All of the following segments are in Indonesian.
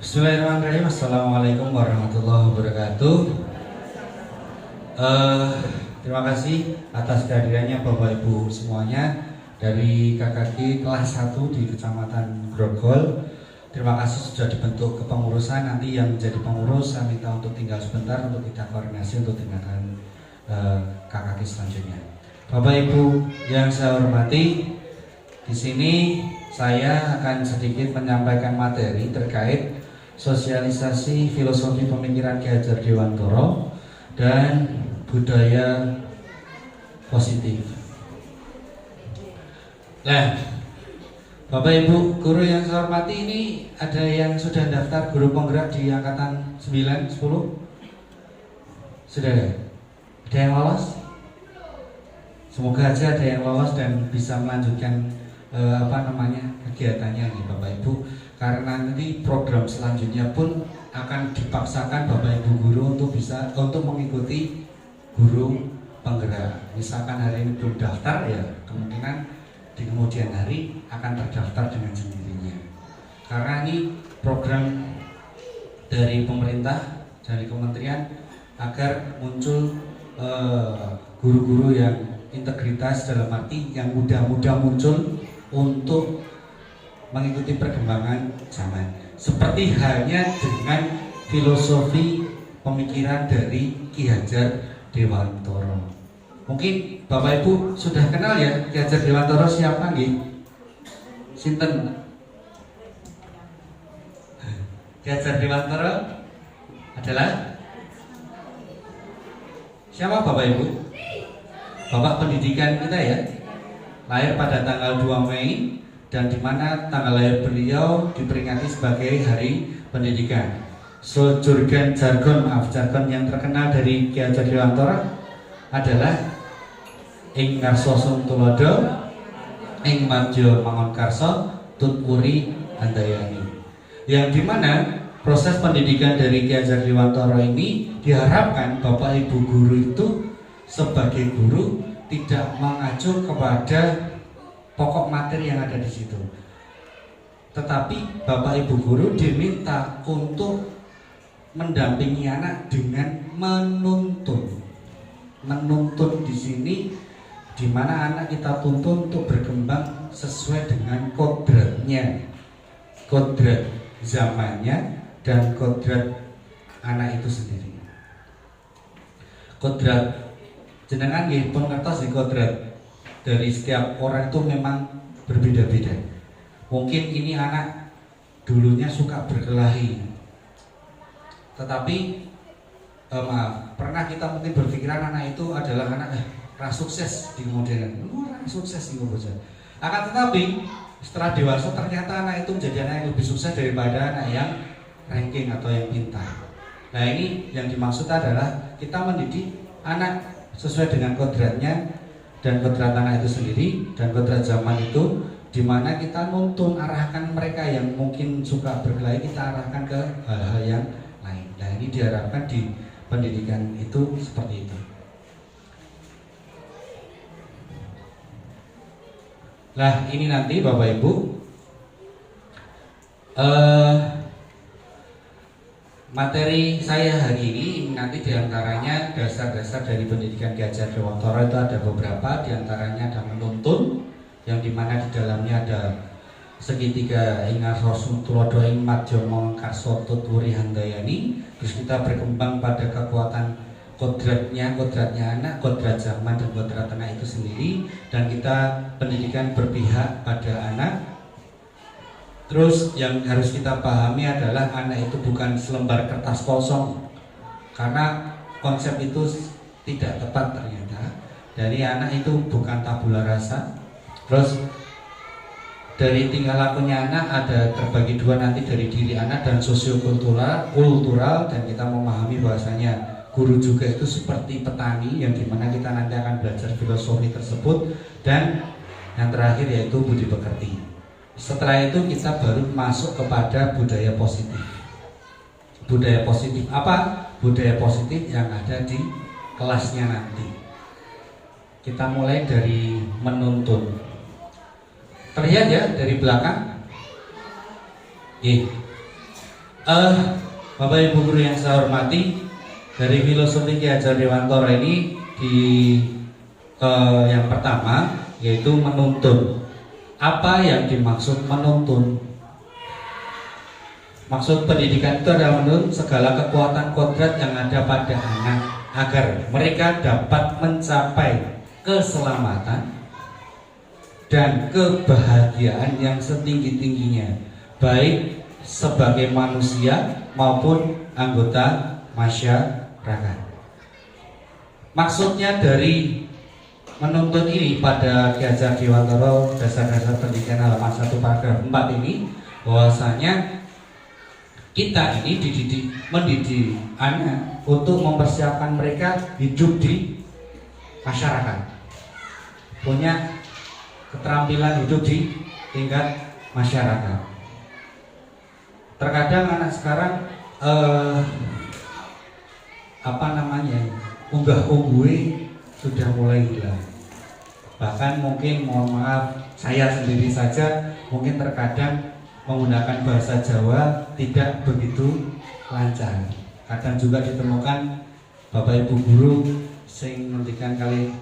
Bismillahirrahmanirrahim. Assalamualaikum warahmatullahi wabarakatuh. Terima kasih atas kehadirannya Bapak Ibu semuanya dari KKG kelas 1 di Kecamatan Grogol. Terima kasih sudah dibentuk kepengurusan. Nanti yang menjadi pengurus saya minta untuk tinggal sebentar untuk kita koordinasi untuk tindakan KKG selanjutnya. Bapak Ibu yang saya hormati, di sini saya akan sedikit menyampaikan materi terkait sosialisasi filosofi pemikiran Ki Hajar Dewantara dan budaya positif. Nah, Bapak Ibu guru yang saya hormati, ini ada yang sudah daftar guru penggerak di angkatan 9, 10? Sudah ada? Ada yang lolos? Semoga aja ada yang lolos dan bisa melanjutkan kegiatannya nih Bapak Ibu. Karena nanti program selanjutnya pun akan dipaksakan Bapak Ibu guru untuk mengikuti guru penggerak. Misalkan hari ini belum daftar, ya kemungkinan di kemudian hari akan terdaftar dengan sendirinya. Karena ini program dari pemerintah, dari kementerian, agar muncul guru-guru yang integritas, dalam arti yang muda-muda muncul untuk mengikuti perkembangan zaman. Seperti halnya dengan filosofi pemikiran dari Ki Hajar Dewantara. Mungkin Bapak Ibu sudah kenal ya Ki Hajar Dewantara siapa nggih? Sinten? Ki Hajar Dewantara adalah siapa Bapak Ibu? Bapak pendidikan kita ya. Lahir pada tanggal 2 Mei dan di mana tanggal lahir beliau diperingati sebagai Hari Pendidikan. Jargon yang terkenal dari Ki Hajar Dewantara adalah ing ngarsa tulodo, ing madya mangon karsa, tutwuri handayani. Yang dimana proses pendidikan dari Ki Hajar Dewantara ini diharapkan Bapak Ibu guru itu sebagai guru tidak mengacu kepada pokok materi yang ada di situ, tetapi Bapak Ibu guru diminta untuk mendampingi anak dengan menuntun. Menuntun di sini di mana anak kita tuntun untuk berkembang sesuai dengan kodratnya, kodrat zamannya dan kodrat anak itu sendiri. Kodrat jenengan nggih pun ngertos di kodrat dari setiap orang itu memang berbeda-beda. Mungkin ini anak dulunya suka berkelahi, tetapi pernah kita mungkin berpikiran anak itu adalah anak sukses di kemudian hari. Sukses di kemudian. Akan tetapi setelah dewasa ternyata anak itu menjadi anak yang lebih sukses daripada anak yang ranking atau yang pintar. Nah, ini yang dimaksud adalah kita mendidik anak sesuai dengan kodratnya dan kodrat anak itu sendiri dan kodrat zaman itu, di mana kita nuntun arahkan mereka yang mungkin suka berkelahi, kita arahkan ke hal-hal yang lain. Nah, ini diharapkan di pendidikan itu seperti itu. Nah, ini nanti Bapak Ibu materi saya hari ini nanti diantaranya dasar-dasar dari pendidikan Ki Hajar Dewantara itu ada beberapa, diantaranya ada menuntun, yang dimana di dalamnya ada segitiga ingar rosun tulodo ing madya mangkarsa tutwuri handayani. Terus kita berkembang pada kekuatan kodratnya anak, kodrat zaman dan kodrat anak itu sendiri, dan kita pendidikan berpihak pada anak. Terus yang harus kita pahami adalah anak itu bukan selembar kertas kosong, karena konsep itu tidak tepat ternyata. Dari anak itu bukan tabula rasa. Terus dari tingkah lakunya anak ada terbagi dua nanti, dari diri anak dan sosiokultural, dan kita memahami bahwasanya guru juga itu seperti petani, yang dimana kita nanti akan belajar filosofi tersebut, dan yang terakhir yaitu budi pekerti. Setelah itu kita baru masuk kepada budaya positif. Budaya positif apa? Budaya positif yang ada di kelasnya nanti. Kita mulai dari menuntun. Terlihat ya dari belakang. Eh, Bapak Ibu guru yang saya hormati, dari filosofi Ki Hajar Dewantara ini di yang pertama yaitu menuntun. Apa yang dimaksud menuntun? Maksud pendidikan itu adalah menuntun segala kekuatan kodrat yang ada pada anak agar mereka dapat mencapai keselamatan dan kebahagiaan yang setinggi-tingginya, baik sebagai manusia maupun anggota masyarakat. Maksudnya dari menuntun ini pada Ki Hajar Dewantara Dasar-dasar Pendidikan halaman 1 paragraf 4 ini, bahwasanya kita ini mendidik anak untuk mempersiapkan mereka hidup di masyarakat, punya keterampilan hidup di tingkat masyarakat. Terkadang anak sekarang unggah-ungguhe sudah mulai hilang. Bahkan mungkin, mohon maaf, saya sendiri saja mungkin terkadang menggunakan bahasa Jawa tidak begitu lancar. Kadang juga ditemukan Bapak Ibu guru sing ngendikan kali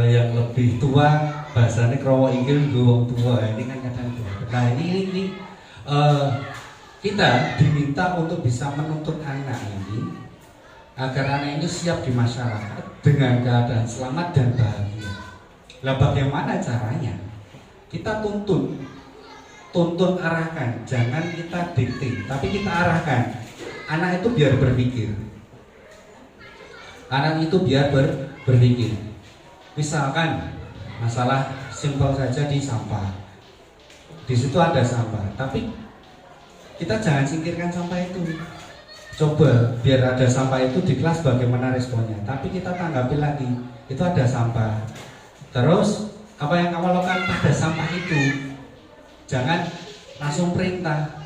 yang lebih tua bahasanya krowo inggil wong tua. Ini kan kadang tua. Nah ini kita diminta untuk bisa menuntut anak ini agar anak itu siap di masyarakat dengan keadaan selamat dan bahagia. Lah bagaimana caranya? Kita tuntun arahkan, jangan kita dikte, tapi kita arahkan. Anak itu biar berpikir. Anak itu biar berpikir. Misalkan masalah simpel saja di sampah. Di situ ada sampah, tapi kita jangan singkirkan sampah itu. Coba biar ada sampah itu di kelas bagaimana responnya. Tapi kita tanggapi lagi, itu ada sampah. Terus apa yang kamu lakukan pada sampah itu? Jangan langsung perintah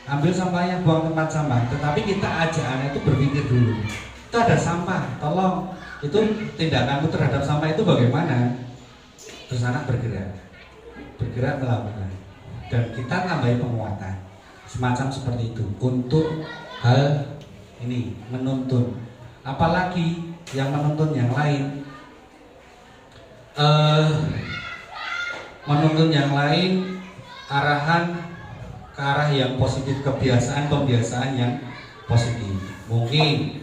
ambil sampahnya, buang tempat sampah. Tetapi kita ajak anak itu berpikir dulu. Itu ada sampah, tolong. Itu tindakanmu terhadap sampah itu bagaimana? Terus anak bergerak melakukan. Dan kita tambahi penguatan semacam seperti itu untuk hal ini, menuntun. Apalagi yang menuntun yang lain, menuntun yang lain arahan ke arah yang positif, pembiasaan yang positif. Mungkin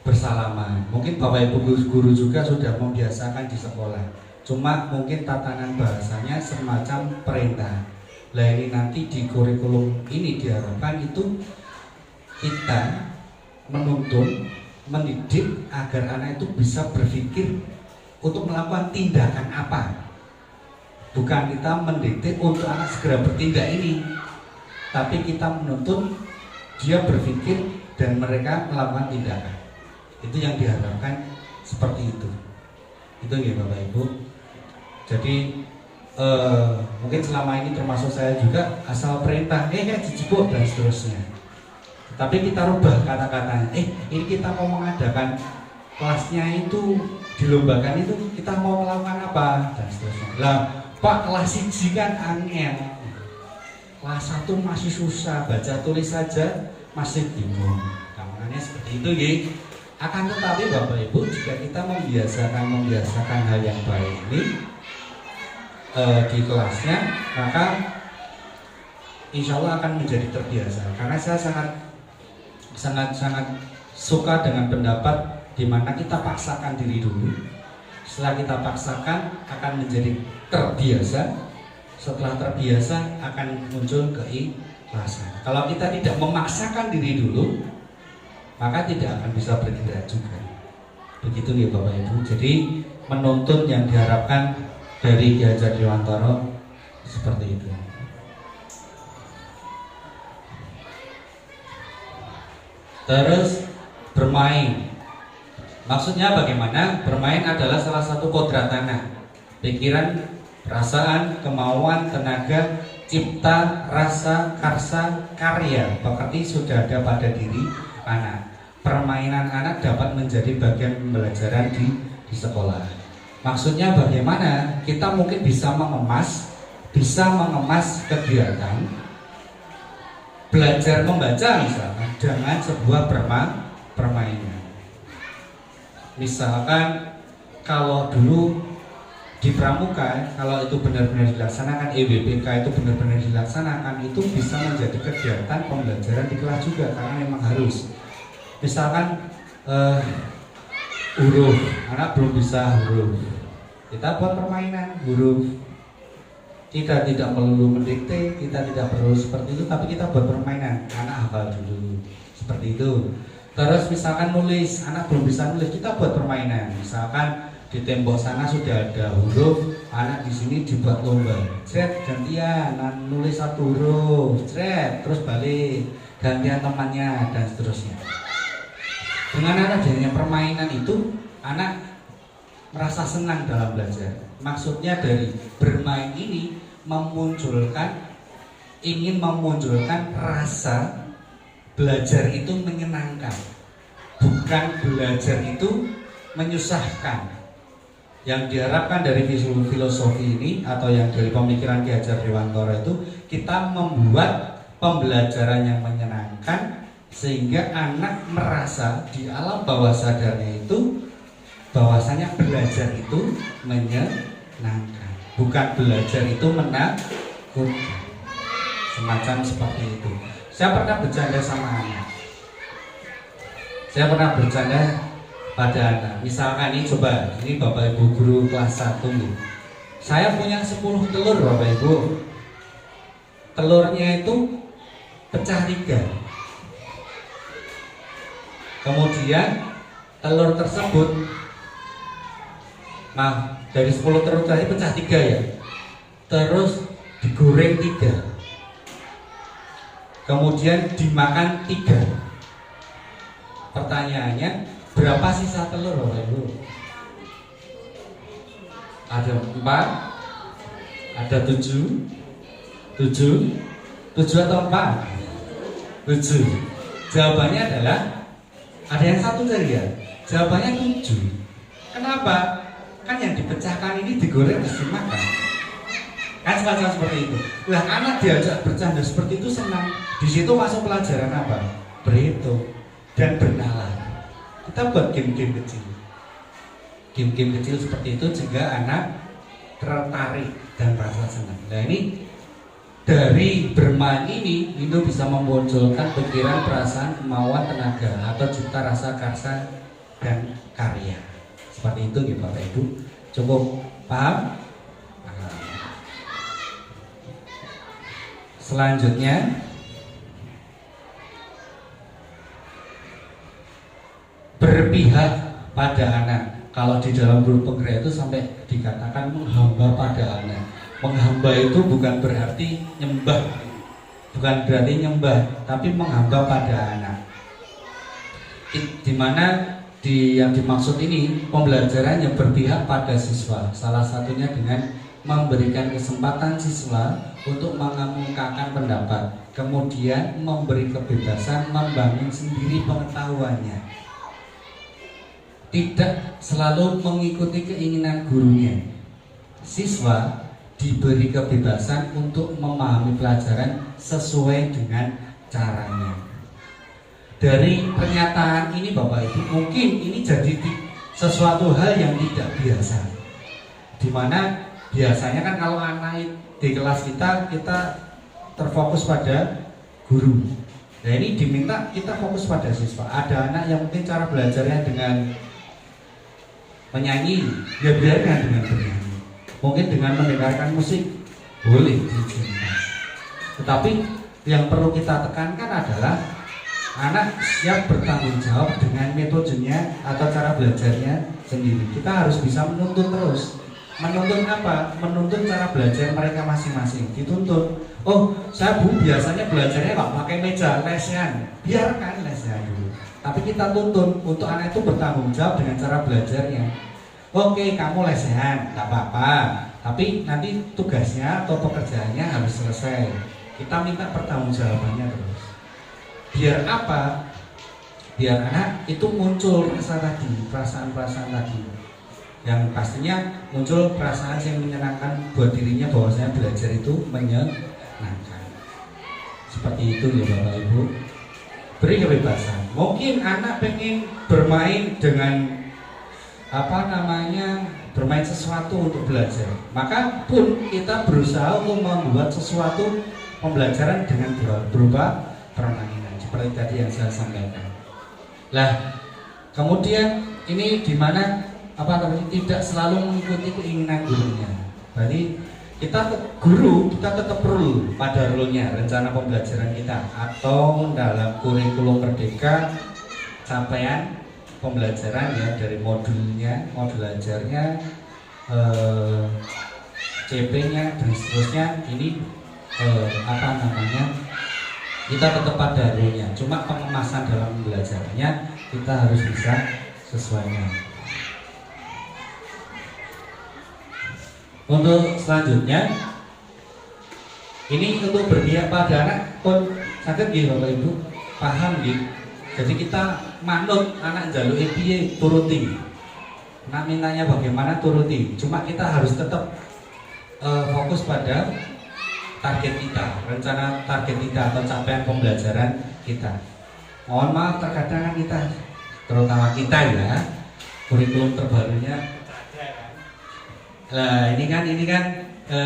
bersalaman, mungkin Bapak Ibu guru juga sudah membiasakan di sekolah, cuma mungkin tatanan bahasanya semacam perintah. Lah ini nanti di kurikulum ini diharapkan itu kita menuntun, mendidik agar anak itu bisa berpikir untuk melakukan tindakan apa. Bukan kita mendikte untuk anak segera bertindak ini, tapi kita menuntun dia berpikir dan mereka melakukan tindakan. Itu yang diharapkan seperti itu. Itu ya Bapak Ibu. Jadi mungkin selama ini termasuk saya juga asal perintah, cicipuk dan seterusnya. Tapi kita rubah kata-katanya. Ini kita mau mengadakan kelasnya itu dilombakan, itu kita mau melakukan apa dan seterusnya. Lah Pak, kelas 1 kan angel, kelas 1 masih susah, baca tulis saja masih bingung. Makanya seperti itu ya. Akan tetapi Bapak Ibu, jika kita membiasakan hal yang baik ini di kelasnya, maka insya Allah akan menjadi terbiasa. Karena saya sangat suka dengan pendapat di mana kita paksakan diri dulu. Setelah kita paksakan akan menjadi terbiasa. Setelah terbiasa akan muncul keikhlasan. Kalau kita tidak memaksakan diri dulu, maka tidak akan bisa bergerak juga. Begitu ya Bapak Ibu. Jadi menuntun yang diharapkan dari Ki Hajar Dewantara seperti itu. Terus bermain. Maksudnya bagaimana? Bermain adalah salah satu kodrat anak. Pikiran, perasaan, kemauan, tenaga, cipta, rasa, karsa, karya berarti sudah ada pada diri anak. Permainan anak dapat menjadi bagian pembelajaran di sekolah. Maksudnya bagaimana? Kita mungkin bisa mengemas kegiatan belajar membaca misalkan dengan sebuah permainan. Misalkan kalau dulu di pramuka, kalau itu benar-benar dilaksanakan, EWPK itu benar-benar dilaksanakan, itu bisa menjadi kegiatan pembelajaran di kelas juga karena memang harus. Misalkan huruf, anak belum bisa huruf, kita buat permainan huruf. Kita tidak melulu mendikte, kita tidak perlu seperti itu, tapi kita buat permainan. Anak hafal dulu, seperti itu. Terus misalkan nulis, anak belum bisa nulis, kita buat permainan. Misalkan di tembok sana sudah ada huruf, anak di sini dibuat lomba. Cret, gantian, nulis satu huruf, cret, terus balik, gantian temannya dan seterusnya. Dengan adanya permainan itu, anak merasa senang dalam belajar. Maksudnya dari bermain ini ingin memunculkan rasa belajar itu menyenangkan, bukan belajar itu menyusahkan. Yang diharapkan dari filosofi ini atau yang dari pemikiran Ki Hajar Dewantara itu, kita membuat pembelajaran yang menyenangkan sehingga anak merasa di alam bawah sadarnya itu bahwasanya belajar itu menyenangkan, bukan belajar itu menakutkan, semacam seperti itu. Saya pernah bercanda sama anak. Saya pernah bercanda pada anak. Misalkan ini coba, ini Bapak Ibu guru kelas 1 nih. Saya punya 10 telur Bapak Ibu. Telurnya itu pecah 3. Kemudian telur tersebut, dari 10 telur tadi pecah 3 ya. Terus digoreng 3. Kemudian dimakan 3. Pertanyaannya, berapa sisa telur Bapak Ibu? Ada 4, ada 7 atau 4? 7. Jawabannya adalah, ada yang 1 tadi ya? Jawabannya 7. Kenapa? Kan yang dipecahkan ini digoreng terus dimakan. Kan semacam seperti itu. Lah anak diajak bercanda seperti itu senang. Di situ masuk pelajaran apa? Berhitung dan bernalar. Kita buat game-game kecil. Game-game kecil seperti itu juga anak tertarik dan merasa senang. Nah ini dari bermain ini itu bisa memunculkan pikiran, perasaan, kemauan, tenaga atau cipta rasa karsa dan karya. Seperti itu gitu Bapak Ibu. Cukup paham? Selanjutnya berpihak pada anak. Kalau di dalam guru penggerak itu sampai dikatakan menghamba pada anak. Menghamba itu bukan berarti nyembah, tapi menghamba pada anak. Dimana yang dimaksud ini pembelajaran yang berpihak pada siswa. Salah satunya dengan memberikan kesempatan siswa untuk mengemukakan pendapat, kemudian memberi kebebasan membangun sendiri pengetahuannya, tidak selalu mengikuti keinginan gurunya. Siswa diberi kebebasan untuk memahami pelajaran sesuai dengan caranya. Dari pernyataan ini Bapak Ibu, mungkin ini jadi sesuatu hal yang tidak biasa, dimana biasanya kan kalau anak di kelas kita terfokus pada guru. Nah ini diminta kita fokus pada siswa. Ada anak yang mungkin cara belajarnya dengan menyanyi, ya biarkan dengan bernyanyi. Mungkin dengan mendengarkan musik, boleh diizinkan. Tetapi yang perlu kita tekankan adalah anak siap bertanggung jawab dengan metodenya atau cara belajarnya sendiri. Kita harus bisa menuntut terus. Menuntut apa? Menuntut cara belajar mereka masing-masing. Dituntut. Oh, saya biasanya belajarnya nggak pakai meja, lesehan. Biarkan lesehan dulu. Tapi kita tuntut untuk anak itu bertanggung jawab dengan cara belajarnya. Oke, kamu lesehan, nggak apa-apa. Tapi nanti tugasnya atau pekerjaannya harus selesai. Kita minta pertanggungjawabannya terus. Biar apa? Biar anak itu muncul rasa tadi, perasaan-perasaan tadi. Yang pastinya muncul perasaan yang menyenangkan buat dirinya, bahwasanya belajar itu menyenangkan. Seperti itu ya Bapak Ibu. Beri kebebasan. Mungkin anak pengen bermain dengan bermain sesuatu untuk belajar. Maka pun kita berusaha untuk membuat sesuatu pembelajaran dengan berupa permainan seperti tadi yang saya sampaikan. Lah, kemudian ini di mana tidak selalu mengikuti keinginan gurunya. Berarti kita tetap perlu pada rule-nya, rencana pembelajaran kita atau dalam kurikulum merdeka capaian pembelajaran ya, dari modulnya, modul ajarnya, CP-nya dan seterusnya. Ini kita tetap pada rule-nya. Cuma pengemasan dalam pembelajarannya kita harus bisa sesuaikan. Untuk selanjutnya, ini untuk berpihak pada anak pun sakit gitu Bapak Ibu, paham gitu. Jadi kita manut anak jaluk piye turuti. Nak mintanya bagaimana turuti. Cuma kita harus tetap fokus pada target kita, rencana target kita atau capaian pembelajaran kita. Mohon maaf terkadang kan kita, terutama kita ya, kurikulum terbarunya. Nah, ini kan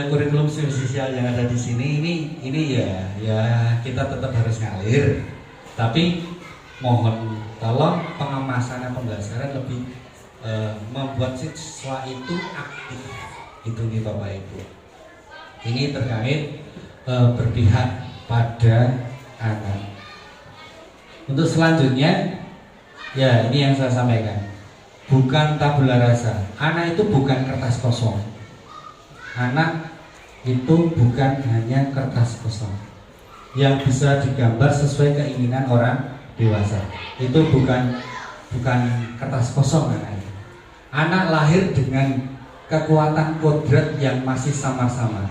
kurikulum sosial yang ada di sini ini ya kita tetap harus ngalir. Tapi mohon tolong pengemasan pembelajaran lebih membuat siswa itu aktif. Itu nih Bapak Ibu. Ini terkait berpihak pada anak. Untuk selanjutnya, ya ini yang saya sampaikan. Bukan tabula rasa. Anak itu bukan kertas kosong. Anak itu bukan hanya kertas kosong yang bisa digambar sesuai keinginan orang dewasa. Itu bukan kertas kosong anak. Anak lahir dengan kekuatan kodrat yang masih sama-sama.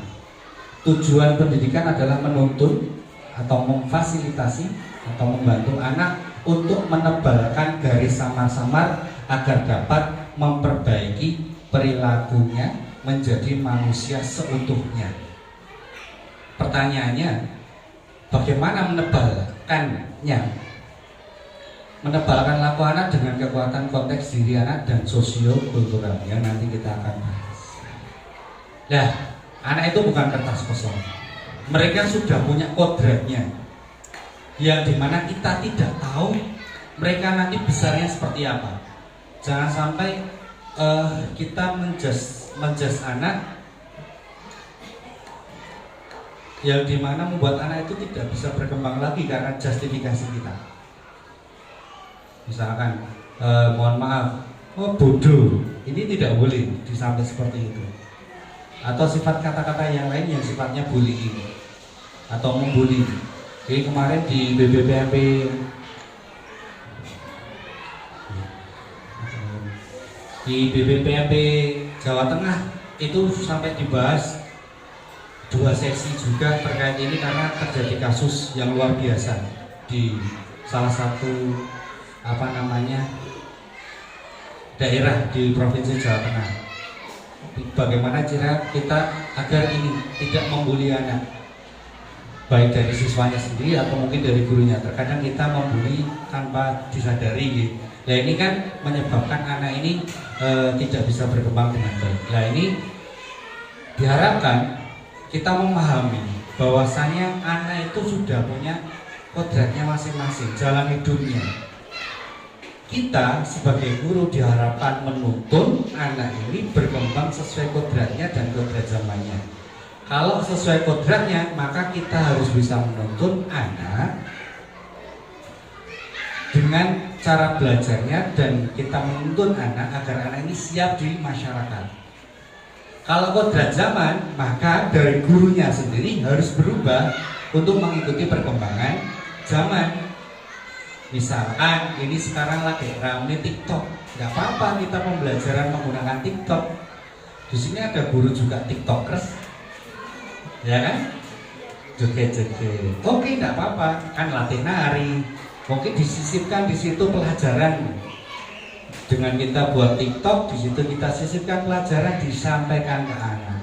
Tujuan pendidikan adalah menuntun atau memfasilitasi atau membantu anak untuk menebalkan garis samar-samar agar dapat memperbaiki perilakunya menjadi manusia seutuhnya. Pertanyaannya, bagaimana menebalkannya? Menebalkan laku anak dengan kekuatan konteks diri anak dan sosio-kultural yang nanti kita akan bahas. Nah, anak itu bukan kertas kosong. Mereka sudah punya kodratnya, yang dimana kita tidak tahu mereka nanti besarnya seperti apa. Jangan sampai kita menjudge anak yang dimana membuat anak itu tidak bisa berkembang lagi karena justifikasi kita. Misalkan, mohon maaf, bodoh, ini tidak boleh disampaikan seperti itu. Atau sifat kata-kata yang lain yang sifatnya bullying atau membuli. Jadi kemarin di BPPMB Jawa Tengah itu sampai dibahas 2 sesi juga terkait ini karena terjadi kasus yang luar biasa di salah satu daerah di Provinsi Jawa Tengah. Bagaimana cara kita agar ini tidak membuli anak, baik dari siswanya sendiri atau mungkin dari gurunya. Terkadang kita membuli tanpa disadari gitu. Nah ini kan menyebabkan anak ini tidak bisa berkembang dengan baik. Nah ini diharapkan kita memahami bahwasanya anak itu sudah punya kodratnya masing-masing, jalan hidupnya. Kita sebagai guru diharapkan menuntun anak ini berkembang sesuai kodratnya dan kodrat zamannya. Kalau sesuai kodratnya, maka kita harus bisa menuntun anak dengan cara belajarnya dan kita menuntun anak agar anak ini siap di masyarakat. Kalau kodrat zaman, maka dari gurunya sendiri harus berubah untuk mengikuti perkembangan zaman. Misalkan ini sekarang lagi rame TikTok, nggak apa-apa kita pembelajaran menggunakan TikTok. Di sini ada guru juga TikTokers, ya kan? Joget-joget. Oke, nggak apa-apa, kan latih nari. Mungkin disisipkan di situ pelajaran. Dengan kita buat TikTok, di situ kita sisipkan pelajaran disampaikan ke anak.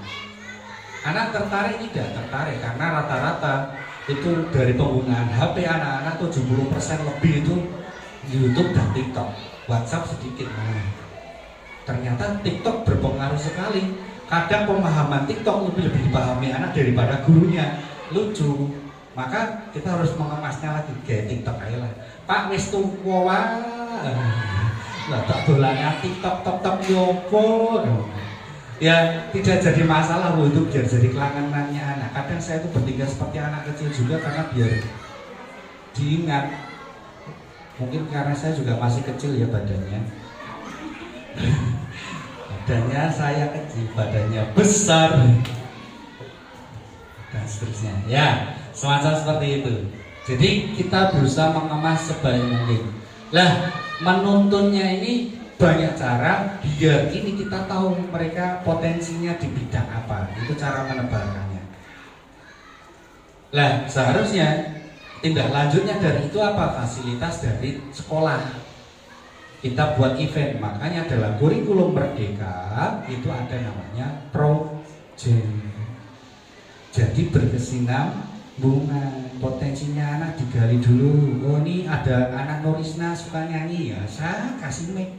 Anak tertarik tidak tertarik karena rata-rata itu dari penggunaan HP anak-anak 70% lebih itu YouTube dan TikTok. WhatsApp sedikit. Nah, ternyata TikTok berpengaruh sekali. Kadang pemahaman TikTok lebih dipahami anak daripada gurunya. Lucu. Maka kita harus mengemasnya lagi kayak TikTok aja lah. Pak wis tuwa lah tak dolannya TikTok tok yopo. Ya tidak jadi masalah loh, itu biar jadi kelanganannya anak. Kadang saya itu bertingkah seperti anak kecil juga karena biar diingat. Mungkin karena saya juga masih kecil ya badannya. Badannya saya kecil, badannya besar dan seterusnya. Ya, semacam seperti itu. Jadi kita berusaha mengemas sebaik mungkin. Lah, menuntunnya ini banyak cara biar ini kita tahu mereka potensinya di bidang apa. Itu cara menebarkannya. Lah, seharusnya tindak lanjutnya dari itu apa? Fasilitas dari sekolah. Kita buat event, makanya dalam kurikulum Merdeka itu ada namanya project. Jadi berkesinambungan, potensinya anak digali dulu. Oh ini ada anak Norisna suka nyanyi, ya saya kasih mic,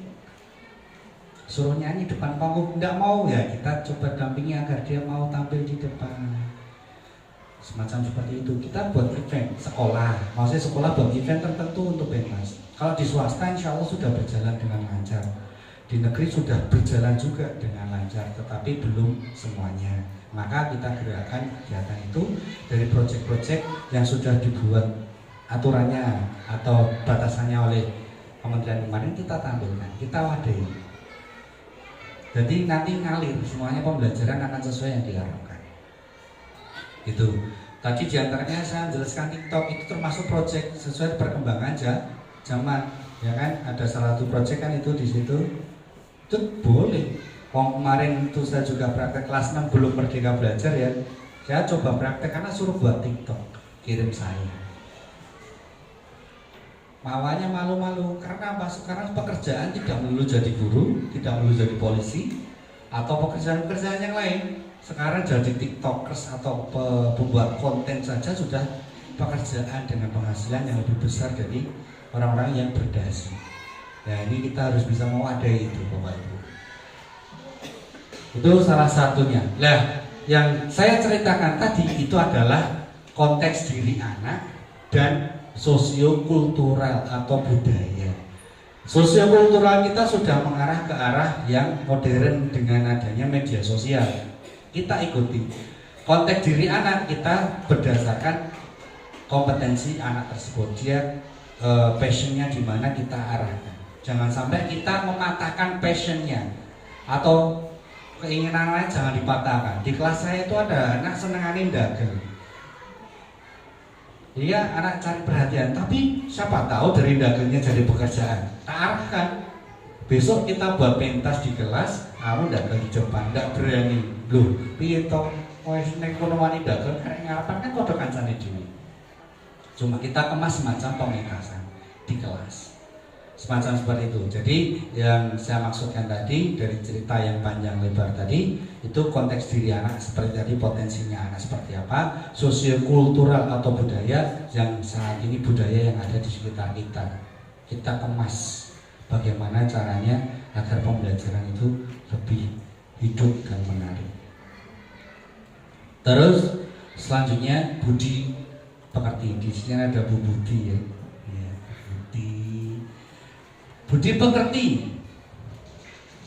suruh nyanyi depan panggung. Tidak mau ya kita coba dampingi agar dia mau tampil di depan. Semacam seperti itu. Kita buat event sekolah, maksudnya sekolah buat event tertentu untuk pentas. Kalau di swasta insya Allah sudah berjalan dengan lancar. Di negeri sudah berjalan juga dengan lancar, tetapi belum semuanya. Maka kita gerakkan kegiatan itu dari proyek-proyek yang sudah dibuat aturannya atau batasannya oleh Kementerian kemarin, kita tampilkan, kita wadahi. Jadi nanti ngalir, semuanya pembelajaran akan sesuai yang diharapkan. Itu tadi diantaranya saya menjelaskan TikTok itu termasuk proyek sesuai perkembangan zaman, ya kan? Ada salah satu proyek kan itu di situ, itu boleh. Kemarin itu saya juga praktek kelas 6 belum merdeka belajar ya. Saya coba praktek karena suruh buat TikTok, kirim saya. Mawanya malu-malu karena apa? Sekarang pekerjaan tidak melulu jadi guru, tidak melulu jadi polisi, atau pekerjaan-pekerjaan yang lain. Sekarang jadi tiktokers atau pembuat konten saja sudah pekerjaan dengan penghasilan yang lebih besar dari orang-orang yang berdasi. Ya ini kita harus bisa mewadahi itu Bapak Ibu. Itu salah satunya. Nah, yang saya ceritakan tadi itu adalah konteks diri anak dan sosiokultural atau budaya. Sosiokultural kita sudah mengarah ke arah yang modern dengan adanya media sosial. Kita ikuti konteks diri anak kita berdasarkan kompetensi anak tersebut, dia passionnya di mana kita arahkan. Jangan sampai kita mematahkan passionnya atau keinginan lain, jangan dipatahkan. Di kelas saya itu ada anak senenganin dagang. Dia anak cari perhatian, tapi siapa tahu dari dagangnya jadi pekerjaan. Tak arahkan. Besok kita buat pentas di kelas, kamu dagang di Jepang, tidak berani. Loh, piye to? Wes nek kono wani dagang karek ngarepan kan padha kancane dhewe. Cuma kita kemas semacam pementasan di kelas. Semacam seperti itu. Jadi yang saya maksudkan tadi dari cerita yang panjang lebar tadi itu konteks diri anak seperti tadi, potensinya anak seperti apa, sosiokultural atau budaya yang saat ini budaya yang ada di sekitar kita. Kita kemas bagaimana caranya agar pembelajaran itu lebih hidup dan menarik. Terus selanjutnya budi pekerti. Di sini ada Bu Budi ya. Budi pekerti.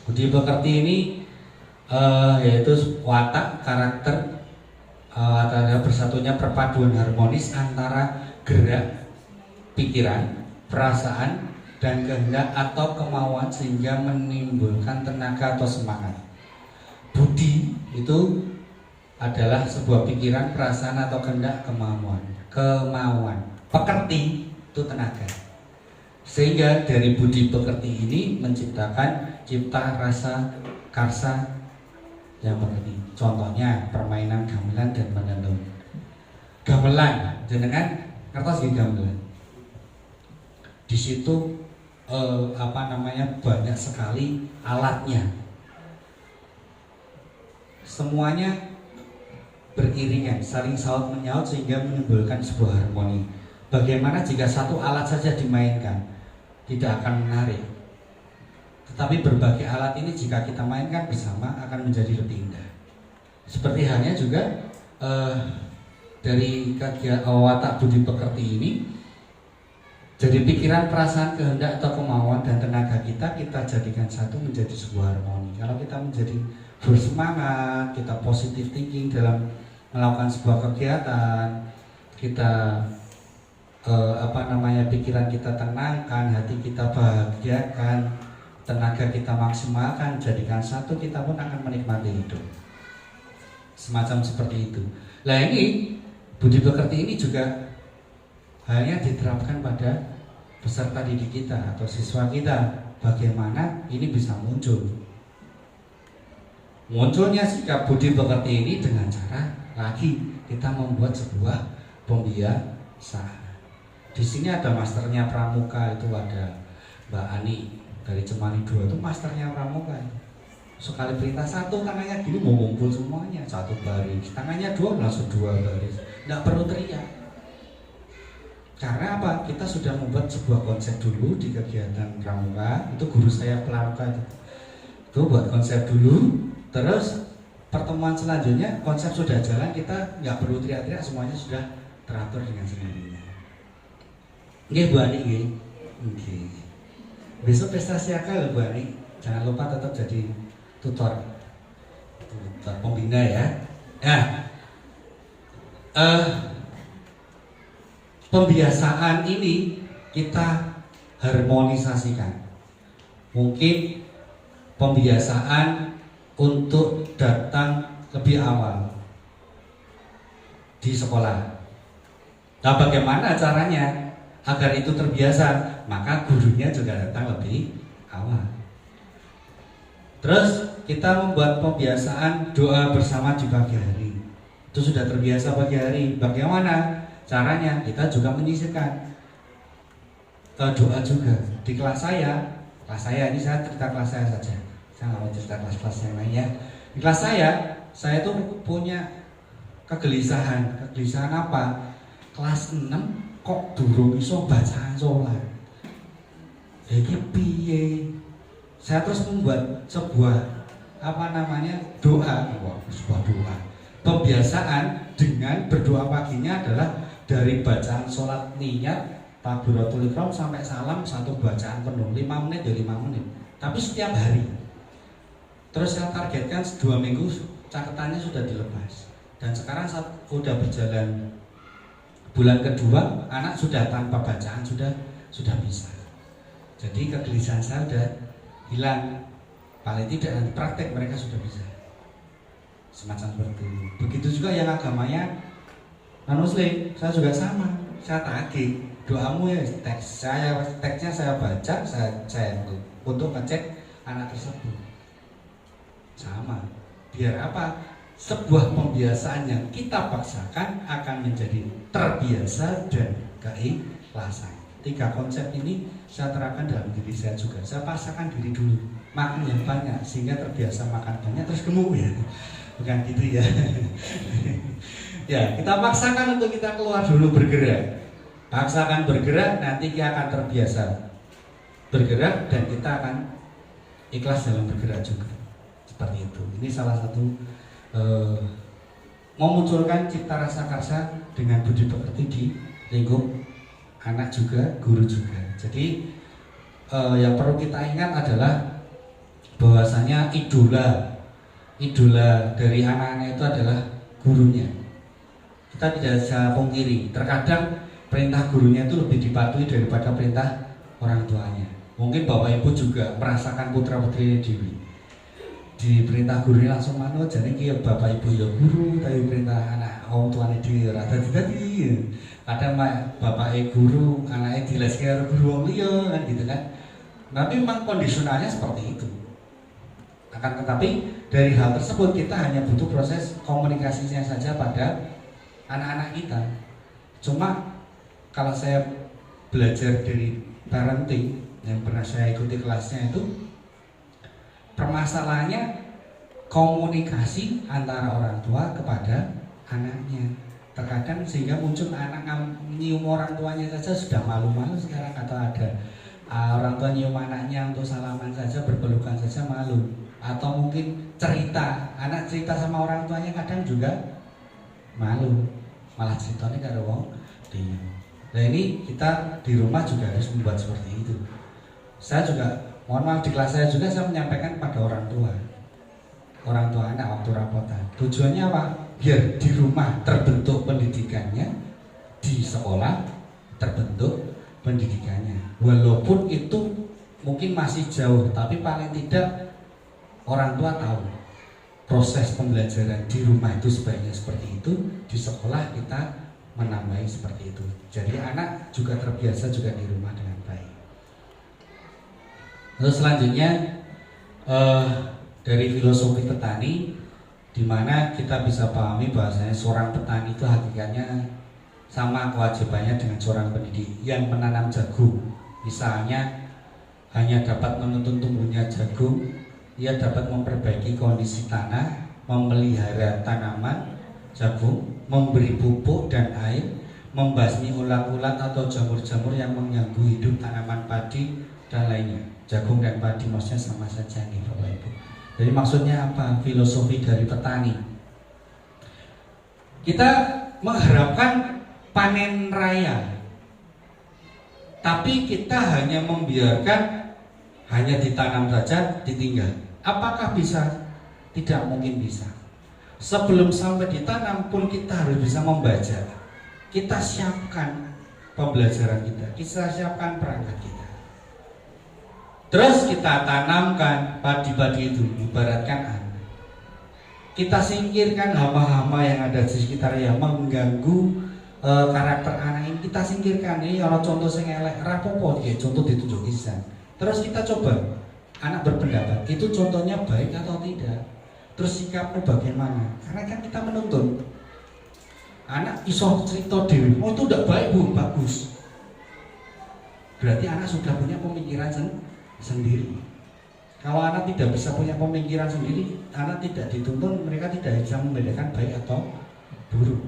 Budi pekerti ini yaitu watak, karakter, ada bersatunya perpaduan harmonis antara gerak, pikiran, perasaan, dan kehendak atau kemauan sehingga menimbulkan tenaga atau semangat. Budi itu adalah sebuah pikiran, perasaan atau kehendak, kemauan. Pekerti itu tenaga. Sehingga dari budi pekerti ini menciptakan cipta rasa karsa yang pekerti. Contohnya permainan gamelan dan menenun. Gamelan, jenengan ngertos nggih gamelan? Di situ banyak sekali alatnya. Semuanya beriringan, saling saut menyaut sehingga menimbulkan sebuah harmoni. Bagaimana jika satu alat saja dimainkan, tidak akan menarik. Tetapi berbagai alat ini jika kita mainkan bersama akan menjadi lebih indah. Seperti halnya juga dari watak budi pekerti ini, jadi pikiran, perasaan, kehendak atau kemauan dan tenaga kita jadikan satu menjadi sebuah harmoni. Kalau kita menjadi bersemangat, kita positive thinking dalam melakukan sebuah kegiatan, kita pikiran kita tenangkan, hati kita bahagiakan, tenaga kita maksimalkan, jadikan satu, kita pun akan menikmati hidup. Semacam seperti itu. Nah ini budi pekerti ini juga hanya diterapkan pada peserta didik kita atau siswa kita. Bagaimana ini bisa muncul? Munculnya sikap budi pekerti ini dengan cara lagi kita membuat sebuah pembiasaan. Di sini ada masternya Pramuka, itu ada Mbak Ani dari Cemani 2, itu masternya Pramuka. Sekali perintah satu, tangannya gini mau ngumpul semuanya, satu baris. Tangannya dua, langsung dua baris. Tidak perlu teriak. Karena apa? Kita sudah membuat sebuah konsep dulu di kegiatan Pramuka. Itu guru saya Pramuka itu buat konsep dulu. Terus pertemuan selanjutnya konsep sudah jalan, kita nggak perlu teriak-teriak, semuanya sudah teratur dengan sendirinya. Nggih Bu Ani nggih. Nggih. Besok pesta siaka Bu Ani. Jangan lupa tetap jadi tutor pembina ya. Nah, pembiasaan ini kita harmonisasikan. Mungkin pembiasaan untuk datang lebih awal di sekolah. Nah, bagaimana caranya agar itu terbiasa? Maka gurunya juga datang lebih awal. Terus kita membuat pembiasaan doa bersama di pagi hari. Itu sudah terbiasa pagi hari. Bagaimana caranya? Kita juga menyisipkan doa juga di kelas saya ini, saya cerita kelas saya saja. Saya nggak mau cerita kelas-kelas yang lainnya. Di kelas saya tuh punya kegelisahan apa? Kelas 6 kok durung iso bacaan sholat. Iki piye? Saya terus membuat sebuah sebuah doa. Pembiasaan dengan berdoa paginya adalah dari bacaan sholat niat takbiratul ihram sampai salam, satu bacaan penuh 5 menit ya 5 menit. Tapi setiap hari. Terus saya targetkan 2 minggu catatannya sudah dilepas. Dan sekarang saat sudah berjalan bulan kedua, anak sudah tanpa bacaan sudah bisa. Jadi kegelisahan saya sudah hilang. Paling tidak nanti praktek mereka sudah bisa. Semacam seperti itu. Begitu juga yang agamanya non-muslim, saya juga sama. Saya tagih doamu ya, teksnya saya baca, saya untuk ngecek anak tersebut. Sama. Biar apa? Sebuah pembiasaan yang kita paksakan akan menjadi terbiasa dan keikhlasan. 3 konsep ini saya terapkan dalam diri saya juga. Saya paksakan diri dulu, makan yang banyak sehingga terbiasa makan banyak terus gemuk ya. Bukan gitu ya. Ya, kita paksakan untuk kita keluar dulu bergerak. Paksakan bergerak, nanti kita akan terbiasa bergerak dan kita akan ikhlas dalam bergerak juga. Seperti itu. Ini salah satu memunculkan cipta rasa karsa dengan budi pekerti di lingkup anak juga, guru juga. Jadi yang perlu kita ingat adalah bahwasanya idola dari anak-anak itu adalah gurunya. Kita tidak bisa pungkiri, terkadang perintah gurunya itu lebih dipatuhi daripada perintah orang tuanya. Mungkin bapak ibu juga merasakan putra putrinya dewi. Di perintah gurunya langsung manut, jadi kia bapak ibu ya guru, tapi perintah anak orang tuanya dewi rada dadi. Kadang bapak guru, anaknya diles karo guru wong liya kan gitu kan. Tapi memang kondisionalnya seperti itu. Akan tetapi dari hal tersebut kita hanya butuh proses komunikasinya saja pada anak-anak kita. Cuma kalau saya belajar dari parenting yang pernah saya ikuti kelasnya itu, permasalahannya komunikasi antara orang tua kepada anaknya. Terkadang sehingga muncul anak nyium orang tuanya saja sudah malu-malu sekarang, atau ada orang tua nyium anaknya untuk salaman saja, berpelukan saja malu. Atau mungkin cerita, anak cerita sama orang tuanya kadang juga malu, malah ceritanya karo wong diem. Nah ini kita di rumah juga harus membuat seperti itu. Saya juga, mohon maaf, di kelas saya juga saya menyampaikan pada orang tua anak waktu rapotan. Tujuannya apa? Biar di rumah terbentuk pendidikannya, di sekolah terbentuk pendidikannya. Walaupun itu mungkin masih jauh, tapi paling tidak orang tua tahu proses pembelajaran di rumah itu sebaiknya seperti itu, di sekolah kita menambahi seperti itu. Jadi anak juga terbiasa juga di rumah dengan baik. Terus selanjutnya dari filosofi petani, di mana kita bisa pahami bahwasanya seorang petani itu hakikatnya sama kewajibannya dengan seorang pendidik yang menanam jagung. Misalnya hanya dapat menuntun tumbuhnya jagung, ia dapat memperbaiki kondisi tanah, memelihara tanaman jagung, memberi pupuk dan air, membasmi ulat-ulat atau jamur-jamur yang mengganggu hidup tanaman padi dan lainnya. Jagung dan padi maksudnya sama saja nih Bapak Ibu. Jadi maksudnya apa? Filosofi dari petani. Kita mengharapkan panen raya, tapi kita hanya membiarkan hanya ditanam saja, ditinggal. Apakah bisa? Tidak mungkin bisa. Sebelum sampai ditanam pun kita harus bisa membaca. Kita siapkan pembelajaran kita siapkan perangkat kita. Terus kita tanamkan padi-padi itu, ibaratkan anak. Kita singkirkan hama-hama yang ada di sekitar yang mengganggu karakter anak ini. Kita singkirkan. Ini kalau contoh sing elek rapopo, contoh ditunjuk Ihsan. Terus kita coba anak berpendapat, itu contohnya baik atau tidak. Terus sikapmu bagaimana? Karena kan kita menuntun. Anak iso cerita dewi, oh itu tidak baik bu, bagus. Berarti anak sudah punya pemikiran sendiri. Kalau anak tidak bisa punya pemikiran sendiri, anak tidak dituntun, mereka tidak bisa membedakan baik atau buruk.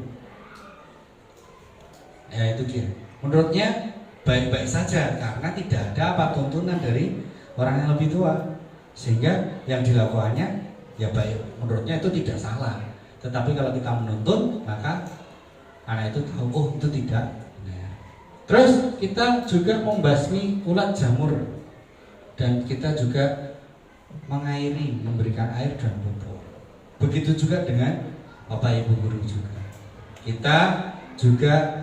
Ya itu dia. Menurutnya baik-baik saja karena tidak ada apa tuntunan dari orang yang lebih tua, sehingga yang dilakukannya ya baik. Menurutnya itu tidak salah. Tetapi kalau kita menuntun, maka anak itu tahu oh itu tidak. Nah. Terus kita juga membasmi ulat jamur. Dan kita juga mengairi, memberikan air dan pupuk. Begitu juga dengan Bapak Ibu guru juga. Kita juga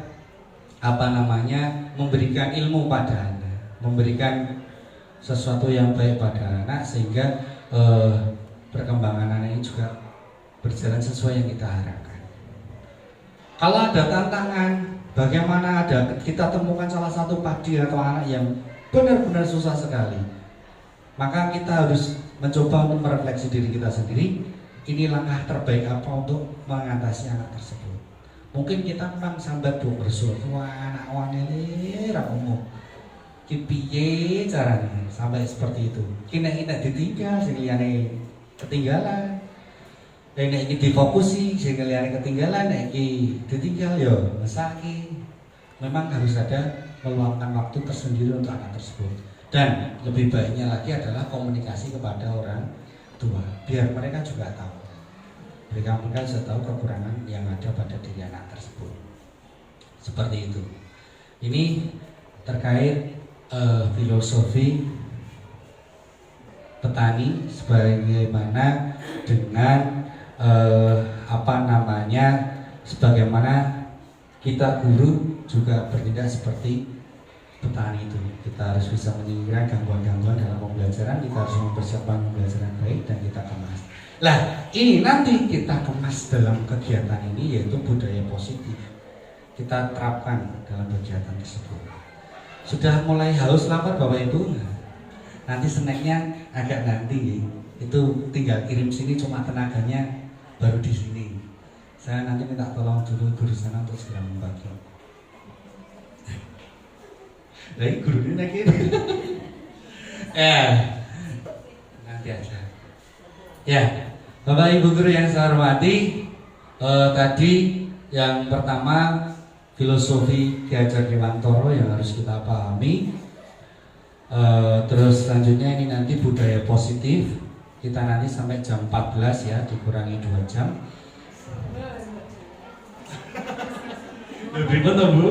memberikan ilmu pada anak, memberikan sesuatu yang baik pada anak sehingga perkembangan anak ini juga berjalan sesuai yang kita harapkan. Kalau ada tantangan, bagaimana kita temukan salah satu padi atau anak yang benar-benar susah sekali, maka kita harus mencoba untuk merefleksi diri kita sendiri. Ini langkah terbaik apa untuk mengatasi anak tersebut. Mungkin kita memang sambat bu bersul, wah anak wanele rakumu, kipiye caranya sampai seperti itu. Kina ditinggal, sehingga ketinggalan. Nek iki difokusi, sehingga ketinggalan, nek iki ditinggal yo mesaki. Memang harus ada meluangkan waktu tersendiri untuk anak tersebut. Dan lebih baiknya lagi adalah komunikasi kepada orang tua, biar mereka juga tahu. Mereka bisa tahu kekurangan yang ada pada diri anak tersebut. Seperti itu. Ini terkait filosofi petani sebagaimana dengan sebagaimana kita guru juga bertindak seperti petani itu. Kita harus bisa menyingkirkan gangguan-gangguan dalam pembelajaran. Kita harus mempersiapkan pembelajaran baik dan kita kemas. Lah, ini nanti kita kemas dalam kegiatan ini, yaitu budaya positif. Kita terapkan dalam kegiatan tersebut. Sudah mulai haus lapar Bapak Ibu? Nanti snacknya agak nanti, itu tinggal kirim sini, cuma tenaganya baru di sini. Saya nanti minta tolong dulu guru sana untuk segera membagi. Lagi guru ini lagi. Nanti aja. Ya, Bapak Ibu guru yang saya hormati, Tadi yang pertama filosofi Ki Hajar Dewantara yang harus kita pahami. Terus selanjutnya ini nanti budaya positif. Kita nanti sampai jam 14 ya, dikurangi 2 jam. Lebih betul Bu,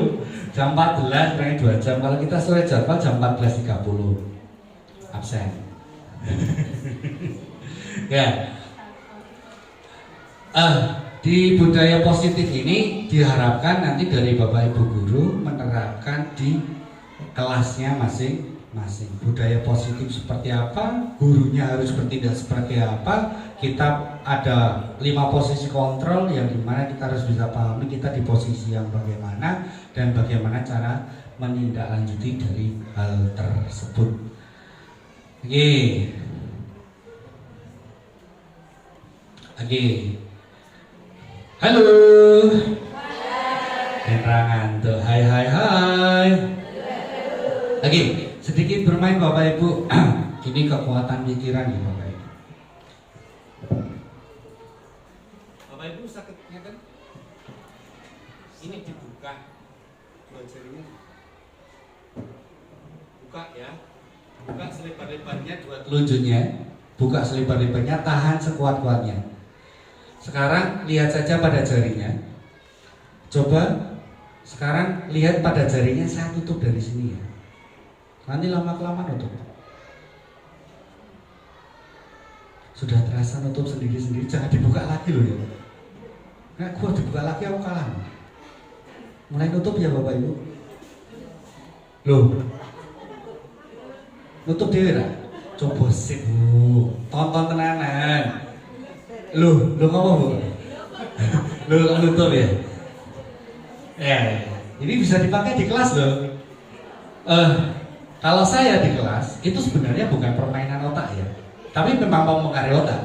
jam 14 kurangi 2 jam. Kalau kita sore jadwal jam 14.30 absen. Ya. Di budaya positif ini diharapkan nanti dari Bapak Ibu guru menerapkan di kelasnya masing-masing. Budaya positif seperti apa, gurunya harus bertindak seperti apa. Kita ada 5 posisi kontrol yang dimana kita harus bisa pahami kita di posisi yang bagaimana dan bagaimana cara menindaklanjuti dari hal tersebut. Oke. Halo. Terangan tuh. Hai. Oke, sedikit bermain Bapak Ibu. Ini kekuatan pikiran nih Bapak Ibu. Bapak Ibu sakitnya kan? Ini dibuka. Dua jarinya. Buka ya. Buka selebar-lebarnya, dua telunjuknya. Buka selebar-lebarnya, tahan sekuat-kuatnya. Sekarang lihat saja pada jarinya. Coba sekarang lihat pada jarinya, saya tutup dari sini ya. Nanti lama-kelamaan nutup. Sudah terasa nutup sendiri-sendiri, jangan dibuka lagi loh ya. Nah, gua dibuka lagi aku kalah. Mulai nutup ya Bapak Ibu. Loh. Nutup dewe lah. Coba sih Bu. Tonton tenanan. Loh ngapa Bu? Loh nutup ya? Ini bisa dipakai di kelas loh. Kalau saya di kelas itu sebenarnya bukan permainan otak ya, tapi memang mempengaruhi otak.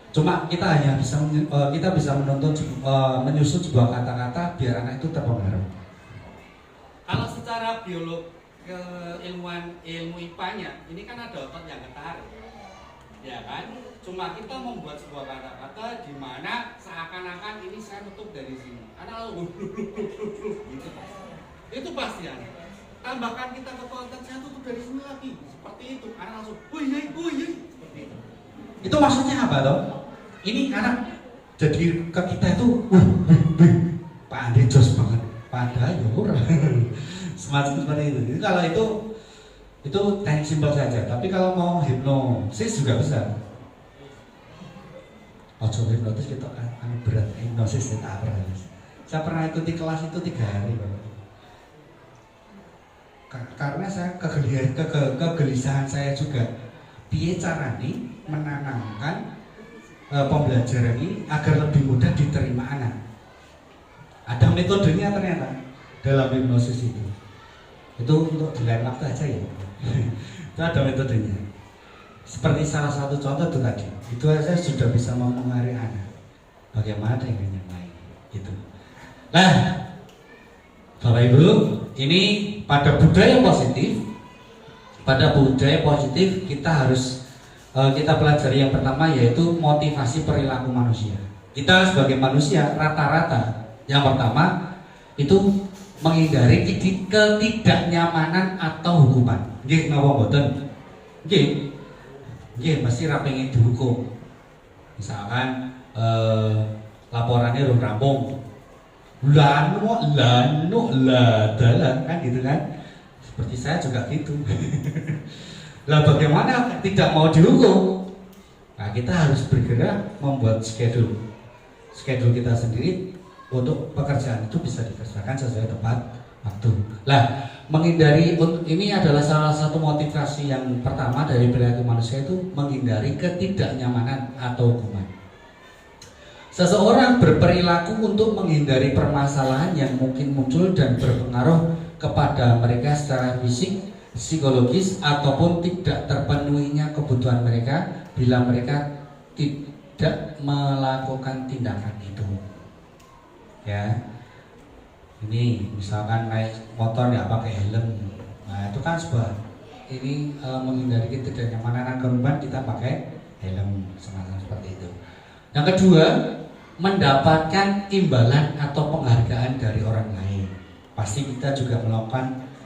Cuma kita hanya bisa menuntun menyusun sebuah kata-kata biar anak itu terpengaruh. Kalau secara ilmu IPA-nya ini kan ada otot yang ketarik. Ya kan? Cuma kita membuat sebuah kata-kata di mana seakan-akan ini saya nutup dari sini. Anak gitu. Itu pasti ya. Tambahkan kita kekuatan saya tutup dari sini lagi. Seperti itu. Anak langsung, "Woi, seperti itu. Itu maksudnya apa toh? Ini anak jadi ke kita itu, Pak Andi jos banget. Padahal ya kurang. Semacam seperti itu. Jadi kalau itu teknik simpel saja, tapi kalau mau hipnosis juga bisa. Ojo hipnotis kita kan berat, hipnosis ya tak pernah. Saya pernah ikuti kelas itu 3 hari Bapak. Karena saya kegelisahan saya juga piye carane menanamkan pembelajaran ini agar lebih mudah diterima anak. Ada metodenya ternyata dalam hipnosis itu. Itu untuk di lain waktu aja ya. Itu ada metodenya. Seperti salah satu contoh itu tadi. Itu aja sudah bisa mempengaruhi anak. Bagaimana dengan yang lain? Gitu. Nah, Bapak Ibu, ini pada budaya positif. Pada budaya positif kita harus kita pelajari yang pertama yaitu motivasi perilaku manusia. Kita sebagai manusia rata-rata yang pertama itu menghindari ketidaknyamanan atau hukuman. Nggih napa mboten? Nggih mesti ra pengen dihukum. Misalkan laporannya belum rampung. Lanu dalan kan gitu kan. Seperti saya juga gitu. Lah bagaimana tidak mau dihukum? Nah, kita harus bergerak membuat schedule kita sendiri untuk pekerjaan itu bisa dikerjakan sesuai tepat waktu. Lah, menghindari ini adalah salah satu motivasi yang pertama dari perilaku manusia itu menghindari ketidaknyamanan atau hukuman. Seseorang berperilaku untuk menghindari permasalahan yang mungkin muncul dan berpengaruh kepada mereka secara fisik, psikologis ataupun tidak terpenuhinya kebutuhan mereka bila mereka tidak melakukan tindakan itu. Ya, ini misalkan naik motor nggak pakai helm, nah itu kan sebuah ini menghindari ketidaknyamanan korban kita pakai helm semacam seperti itu. Yang kedua, mendapatkan imbalan atau penghargaan dari orang lain. Pasti kita juga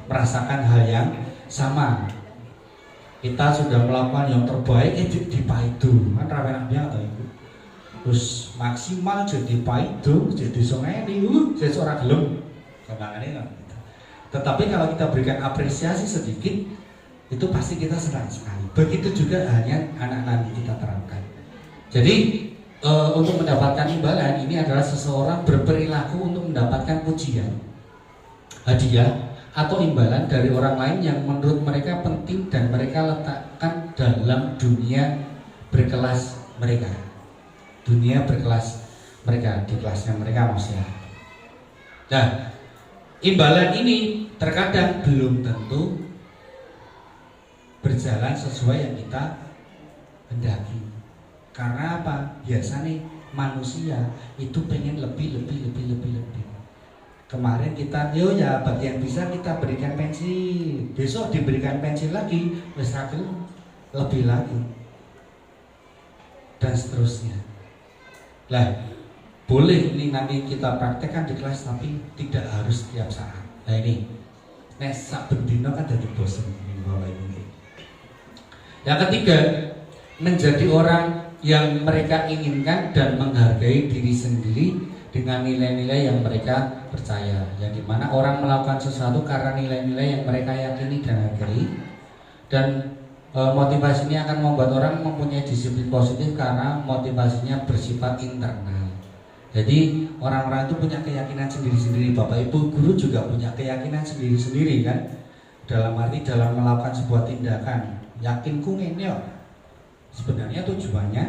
merasakan hal yang sama. Kita sudah melakukan yang terbaik, di paidu kan rawenaknya atau ibu. Terus maksimal jadi paidu, jadi sungai ini, jadi seorang gelem. Kembangannya kan. Tetapi kalau kita berikan apresiasi sedikit, itu pasti kita senang sekali. Begitu juga hanya anak nanti kita terangkan. Jadi untuk mendapatkan imbalan ini adalah seseorang berperilaku untuk mendapatkan pujian, hadiah atau imbalan dari orang lain yang menurut mereka penting dan mereka letakkan dalam dunia berkelas mereka. Dunia berkelas mereka, di kelasnya mereka maksudnya. Nah, imbalan ini terkadang belum tentu berjalan sesuai yang kita hendaki. Karena apa? Biasanya manusia itu pengen lebih. Kemarin kita, ya bagi yang bisa kita berikan pensiun, besok diberikan pensiun lagi, lebih lagi, dan seterusnya. Lah, boleh ini nanti kita praktekkan di kelas, tapi tidak harus setiap saat. Nah ini, sak bendino kan jadi bosan ini. Yang ketiga, menjadi orang yang mereka inginkan dan menghargai diri sendiri dengan nilai-nilai yang mereka percaya, yang dimana orang melakukan sesuatu karena nilai-nilai yang mereka yakini dan hargai, dan motivasi ini akan membuat orang mempunyai disiplin positif karena motivasinya bersifat internal. Jadi orang-orang itu punya keyakinan sendiri-sendiri. Bapak Ibu guru juga punya keyakinan sendiri-sendiri kan, dalam arti dalam melakukan sebuah tindakan, yakinku ini ya sebenarnya tujuannya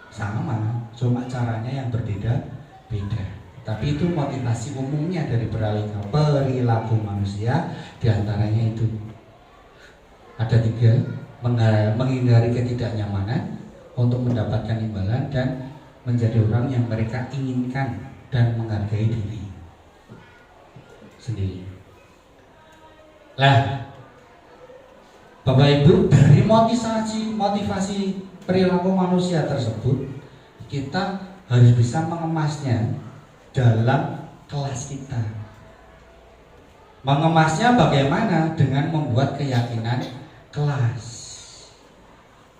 sama, cuma caranya yang berbeda-beda. Tapi itu motivasi umumnya dari perilaku manusia. Diantaranya itu ada 3: menghindari ketidaknyamanan untuk mendapatkan imbalan, dan menjadi orang yang mereka inginkan dan menghargai diri sendiri. Lah, Bapak Ibu, dari motivasi perilaku manusia tersebut, kita harus bisa mengemasnya dalam kelas kita. Mengemasnya bagaimana? Dengan membuat keyakinan kelas.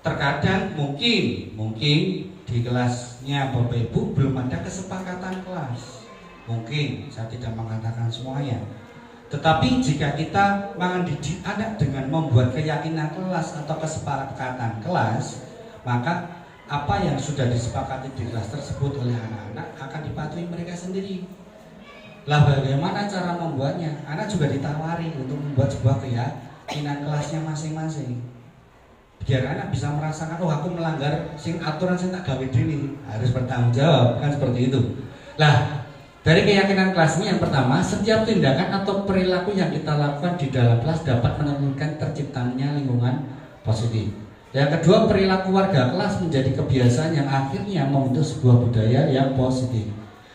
Terkadang mungkin di kelasnya Bapak Ibu belum ada kesepakatan kelas. Mungkin, saya tidak mengatakan semuanya. Tetapi jika kita mendidik anak dengan membuat keyakinan kelas atau kesepakatan kelas, maka apa yang sudah disepakati di kelas tersebut oleh anak-anak akan dipatuhi mereka sendiri. Lah bagaimana cara membuatnya? Anak juga ditawari untuk membuat sebuah keyakinan kelasnya masing-masing. Biar anak bisa merasakan, oh aku melanggar aturan sing tak gawe dhewe, harus bertanggung jawab, kan seperti itu. Lah, dari keyakinan kelas ini yang pertama, setiap tindakan atau perilaku yang kita lakukan di dalam kelas dapat menentukan terciptanya lingkungan positif. Yang kedua, perilaku warga kelas menjadi kebiasaan yang akhirnya membentuk sebuah budaya yang positif.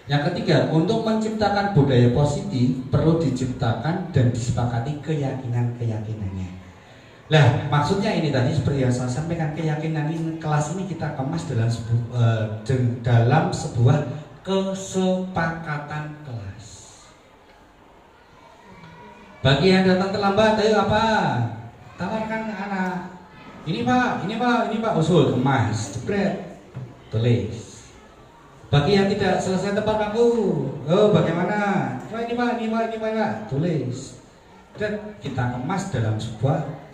Yang ketiga, untuk menciptakan budaya positif perlu diciptakan dan disepakati keyakinan-keyakinannya. Nah, maksudnya ini tadi seperti yang saya sampaikan, keyakinan ini, kelas ini kita kemas dalam sebuah kesepakatan kelas. Bagi yang datang terlambat, ayo apa? Tawarkan ke anak. Ini pak, usul kemas, jepret, tulis. Bagi yang tidak selesai tepat waktu, oh bagaimana? Ini pak, tulis. Dan kita kemas dalam sebuah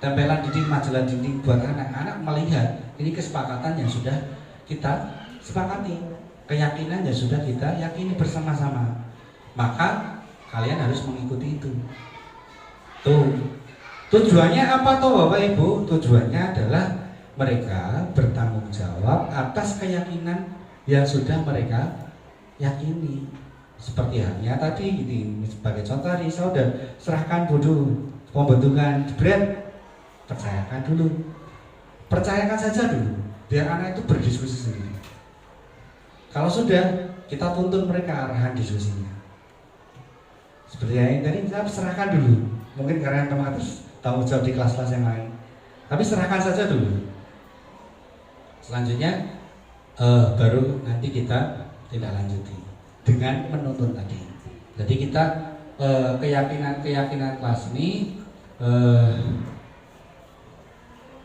tempelan dinding, majalah dinding buat anak-anak melihat ini kesepakatan yang sudah kita sepakati, keyakinan yang sudah kita yakini bersama-sama. Maka kalian harus mengikuti itu. Tujuannya apa toh Bapak Ibu? Tujuannya adalah mereka bertanggung jawab atas keyakinan yang sudah mereka yakini. Seperti halnya tadi ini sebagai contoh tadi, saya sudah serahkan dulu pembentukan jebret, percayakan saja dulu, biar anak itu berdiskusi sendiri. Kalau sudah, kita tuntun mereka arahan diskusinya. Seperti yang tadi saya serahkan dulu. Mungkin karena teman harus tanggung jawab di kelas-kelas yang lain, tapi serahkan saja dulu. Selanjutnya, baru nanti kita tidak lanjuti dengan menuntun tadi. Jadi kita keyakinan kelas ini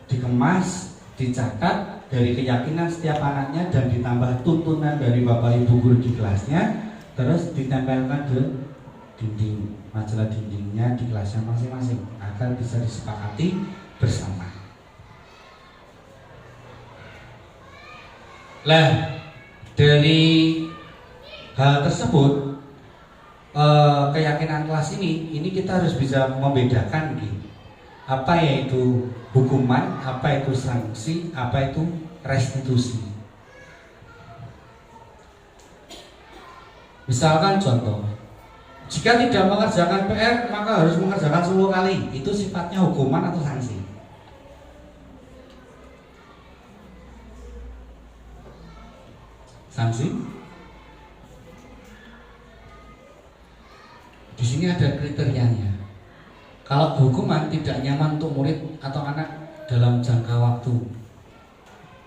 dikemas, dicatat dari keyakinan setiap anaknya dan ditambah tuntunan dari bapak ibu guru di kelasnya, terus ditempelkan ke dinding, majalah dindingnya di kelasnya masing-masing agar bisa disepakati bersama. Lah, dari hal tersebut keyakinan kelas ini kita harus bisa membedakan gitu. Apa yaitu hukuman, apa itu sanksi, apa itu restitusi. Misalkan contoh, jika tidak mengerjakan PR maka harus mengerjakan 10 kali. Itu sifatnya hukuman atau sanksi? Sanksi. Di sini ada kriterianya. Kalau hukuman tidak nyaman untuk murid atau anak dalam jangka waktu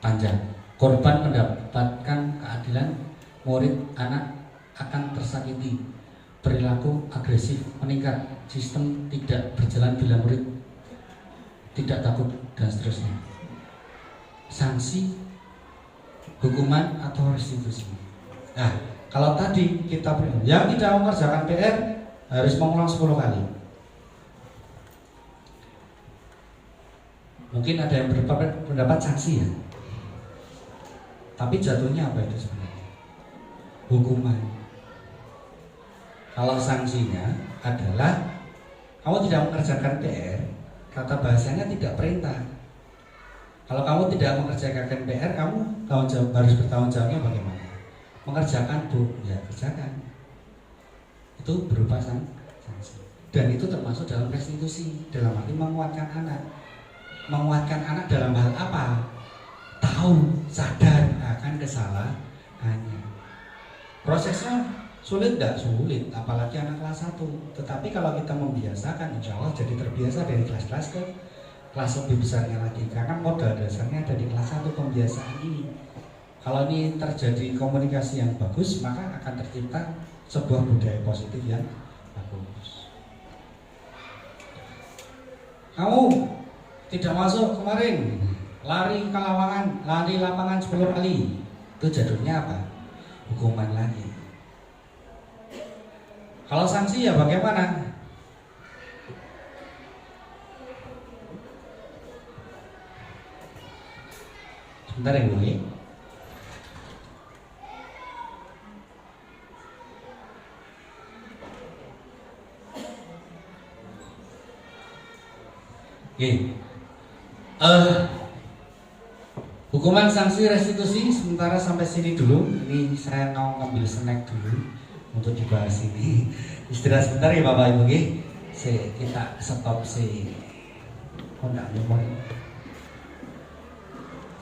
panjang, korban mendapatkan keadilan, murid anak akan tersakiti, perilaku agresif meningkat, sistem tidak berjalan bila murid tidak takut, dan seterusnya. Sanksi, hukuman atau restitusi. Nah, kalau tadi kita yang tidak mengerjakan PR harus mengulang 10 kali. Mungkin ada yang berpendapat sanksi ya. Tapi jatuhnya apa itu sebenarnya? Hukuman. Kalau sanksinya adalah kamu tidak mengerjakan PR, kata bahasanya tidak perintah. Kalau kamu tidak mengerjakan PR, kamu harus bertanggung jawabnya bagaimana? Mengerjakan, Bu, ya kerjakan. Itu berupa sanksi. Dan itu termasuk dalam restitusi, dalam arti menguatkan anak. Menguatkan anak dalam hal apa? Tahu, sadar akan kesalahannya. Prosesnya sulit tidak? Sulit, apalagi anak kelas 1. Tetapi kalau kita membiasakan, insya Allah jadi terbiasa dari kelas-kelas ke kelas lebih besarnya lagi. Karena modal dasarnya ada di kelas 1 pembiasaan ini. Kalau ini terjadi komunikasi yang bagus, maka akan tercipta sebuah budaya positif yang bagus. Kamu tidak masuk kemarin, lari ke lapangan 10 kali. Itu jatuhnya apa? Hukuman lagi. Kalau sanksi ya bagaimana? Sebentar ya Bu. Hukuman, sanksi, restitusi sementara sampai sini dulu. Ini saya mau ngambil snack dulu untuk dibahas ini. Istirahat sebentar ya Bapak Ibu. Kita stop sih. Oh enggak,